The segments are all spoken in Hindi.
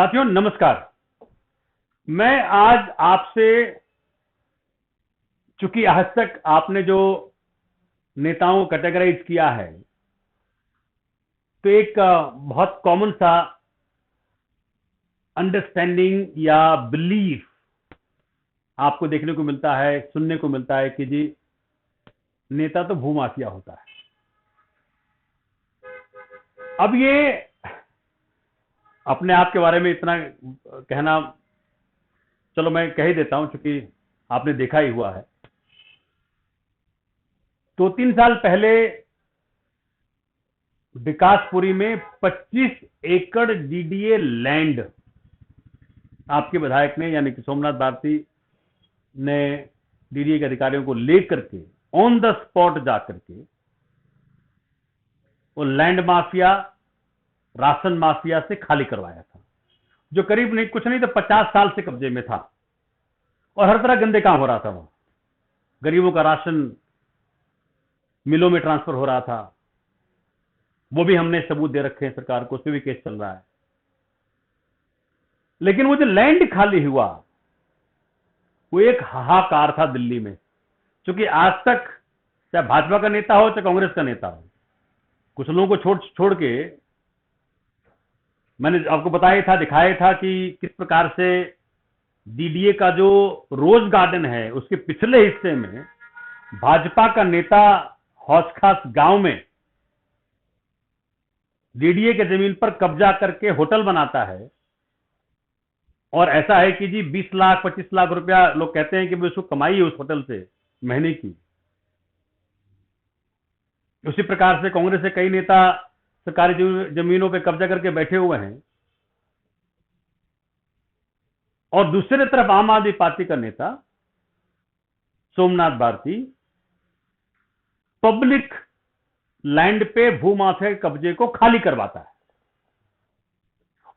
साथियों नमस्कार। मैं आज आपसे, चूंकि आज तक आपने जो नेताओं को कैटेगराइज किया है, तो एक बहुत कॉमन सा अंडरस्टैंडिंग या बिलीफ आपको देखने को मिलता है, सुनने को मिलता है कि जी नेता तो भूमाफिया होता है। अब ये अपने आप के बारे में इतना कहना, चलो मैं कह ही देता हूं, चूंकि आपने देखा ही हुआ है। 2-3 साल पहले विकासपुरी में 25 एकड़ डीडीए लैंड आपके विधायक ने, यानी कि सोमनाथ भारती ने डीडीए के अधिकारियों को लेकर के ऑन द स्पॉट जाकर के वो लैंड माफिया, राशन माफिया से खाली करवाया था, जो करीब नहीं कुछ नहीं तो 50 साल से कब्जे में था और हर तरह गंदे काम हो रहा था। वहां गरीबों का राशन मिलों में ट्रांसफर हो रहा था, वो भी हमने सबूत दे रखे हैं सरकार को, उस पर भी केस चल रहा है। लेकिन वो जो लैंड खाली हुआ वो एक हाहाकार था दिल्ली में, क्योंकि आज तक चाहे भाजपा का नेता हो चाहे कांग्रेस का नेता हो, कुछ लोगों को छोड़ के मैंने आपको बताया था, दिखाया था कि किस प्रकार से डीडीए का जो रोज गार्डन है उसके पिछले हिस्से में भाजपा का नेता हौस खास गांव में डीडीए के जमीन पर कब्जा करके होटल बनाता है। और ऐसा है कि जी 20 लाख 25 लाख रुपया लोग कहते हैं कि उसको कमाई है उस होटल से महीने की। उसी प्रकार से कांग्रेस के कई नेता सरकारी जमीनों पे कब्जा करके बैठे हुए हैं, और दूसरी तरफ आम आदमी पार्टी का नेता सोमनाथ भारती पब्लिक लैंड पे भूमाफिया के कब्जे को खाली करवाता है।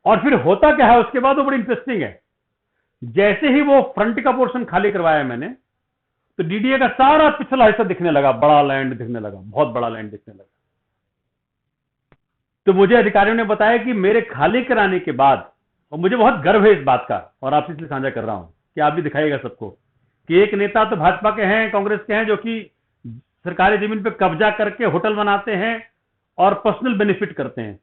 और फिर होता क्या है उसके बाद, वो बड़ी इंटरेस्टिंग है। जैसे ही वो फ्रंट का पोर्शन खाली करवाया मैंने, तो डीडीए का सारा पिछला हिस्सा दिखने लगा, बड़ा लैंड दिखने लगा, बहुत बड़ा लैंड दिखने लगा। तो मुझे अधिकारियों ने बताया कि मेरे खाली कराने के बाद, और मुझे बहुत गर्व है इस बात का और आपसे इसलिए साझा कर रहा हूं कि आप भी दिखाइएगा सबको, कि एक नेता तो भाजपा के हैं, कांग्रेस के हैं, जो कि सरकारी जमीन पर कब्जा करके होटल बनाते हैं और पर्सनल बेनिफिट करते हैं।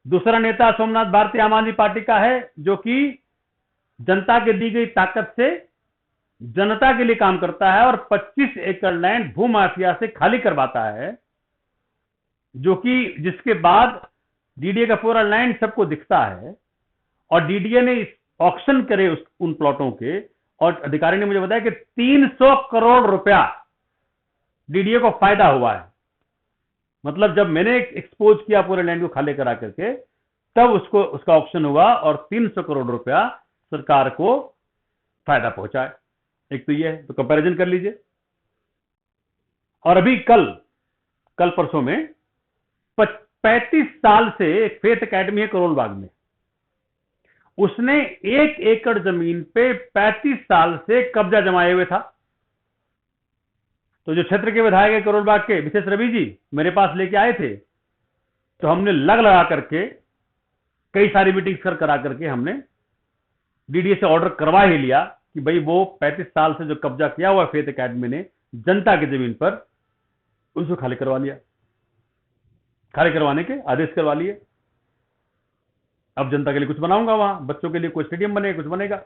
दूसरा नेता सोमनाथ भारती आम आदमी पार्टी का है, जो कि जनता के दी गई ताकत से जनता के लिए काम करता है और 25 एकड़ लैंड भूमाफिया से खाली करवाता है, जो कि जिसके बाद डीडीए का पूरा लैंड सबको दिखता है। और डीडीए ने ऑक्शन करे उन प्लॉटों के, और अधिकारी ने मुझे बताया कि 300 करोड़ रुपया डीडीए को फायदा हुआ है। मतलब जब मैंने एक्सपोज किया पूरे लैंड को खाली करा करके, तब उसका ऑक्शन हुआ और 300 करोड़ रुपया सरकार को फायदा पहुंचा है। एक तो ये है, तो कंपैरिजन कर लीजिए। और अभी कल परसों में 35 साल से एक फेथ एकेडमी है करोल बाग में, उसने 1 एकड़ जमीन पे 35 साल से कब्जा जमाए हुए था। तो जो क्षेत्र के विधायक है करोल बाग के, विशेष रवि जी, मेरे पास लेके आए थे, तो हमने लगा करके कई सारी मीटिंग्स करा करके हमने डीडीए से ऑर्डर करवा ही लिया कि भाई वो 35 साल से जो कब्जा किया हुआ फेथ एकेडमी ने जनता की जमीन पर, उसको खाली करवा लिया, खाली करवाने के आदेश करवा लिए। अब जनता के लिए कुछ बनाऊंगा, वहां बच्चों के लिए कोई स्टेडियम बनेगा, कुछ बनेगा।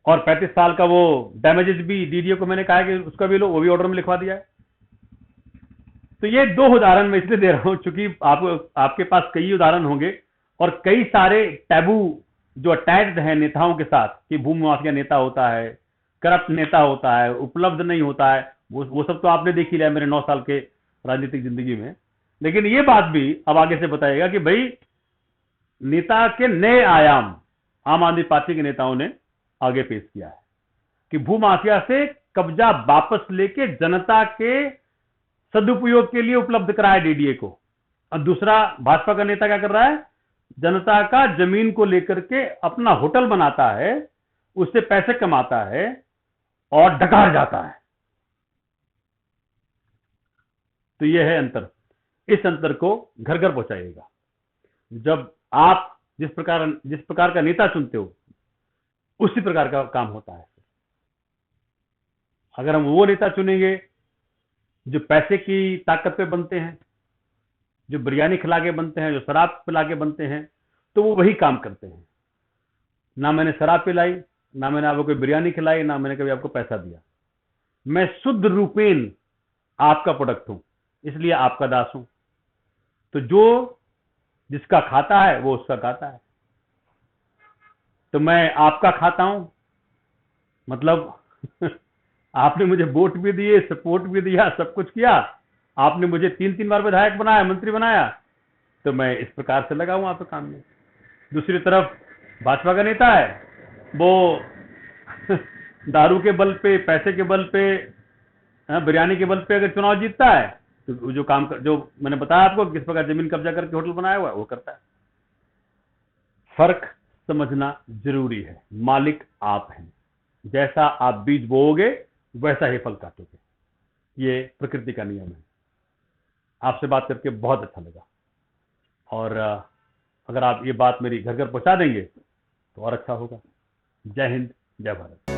और 35 साल का वो डैमेजेस भी डीडीए को मैंने कहा कि उसका भी लो, वो भी ऑर्डर में लिखवा दिया है। तो ये 2 उदाहरण मैं इसलिए दे रहा हूं क्योंकि आपके पास कई उदाहरण होंगे और कई सारे टैबू जो अटैच्ड है नेताओं के साथ, कि भूमि माफिया नेता होता है, करप्ट नेता होता है, उपलब्ध नहीं होता है, वो सब तो आपने देख ही लिया मेरे 9 साल के राजनीतिक जिंदगी में। लेकिन ये बात भी अब आगे से बताएगा कि भाई नेता के नए आयाम आम आदमी पार्टी के नेताओं ने आगे पेश किया है कि भूमाफिया से कब्जा वापस लेके जनता के सदुपयोग के लिए उपलब्ध कराया डीडीए को। और दूसरा भाजपा का नेता क्या कर रहा है, जनता का जमीन को लेकर के अपना होटल बनाता है, उससे पैसे कमाता है और डकार जाता है। तो यह है अंतर। इस अंतर को घर घर पहुंचाइएगा। जब आप जिस प्रकार का नेता चुनते हो उसी प्रकार का काम होता है। अगर हम वो नेता चुनेंगे जो पैसे की ताकत पे बनते हैं, जो बिरयानी खिला के बनते हैं, जो शराब पिला के बनते हैं, तो वो वही काम करते हैं। ना मैंने शराब पिलाई, ना मैंने आपको कोई बिरयानी खिलाई, ना मैंने कभी आपको पैसा दिया। मैं शुद्ध रूपेण आपका प्रोडक्ट हूं, इसलिए आपका दास हूं। तो जो जिसका खाता है वो उसका खाता है। तो मैं आपका खाता हूं, मतलब आपने मुझे वोट भी दिए, सपोर्ट भी दिया, सब कुछ किया, आपने मुझे 3-3 बार विधायक बनाया, मंत्री बनाया, तो मैं इस प्रकार से लगा हूं आपके काम में। दूसरी तरफ भाजपा का नेता है, वो दारू के बल पे, पैसे के बल पे, बिरयानी के बल पे अगर चुनाव जीतता है तो जो मैंने बताया आपको किस प्रकार जमीन कब्जा करके होटल बनाया हुआ है वो करता है। फर्क समझना जरूरी है। मालिक आप हैं, जैसा आप बीज बोओगे वैसा ही फल काटोगे। ये प्रकृति का नियम है। आपसे बात करके बहुत अच्छा लगा, और अगर आप ये बात मेरी घर घर पहुंचा देंगे तो और अच्छा होगा। जय हिंद, जय भारत।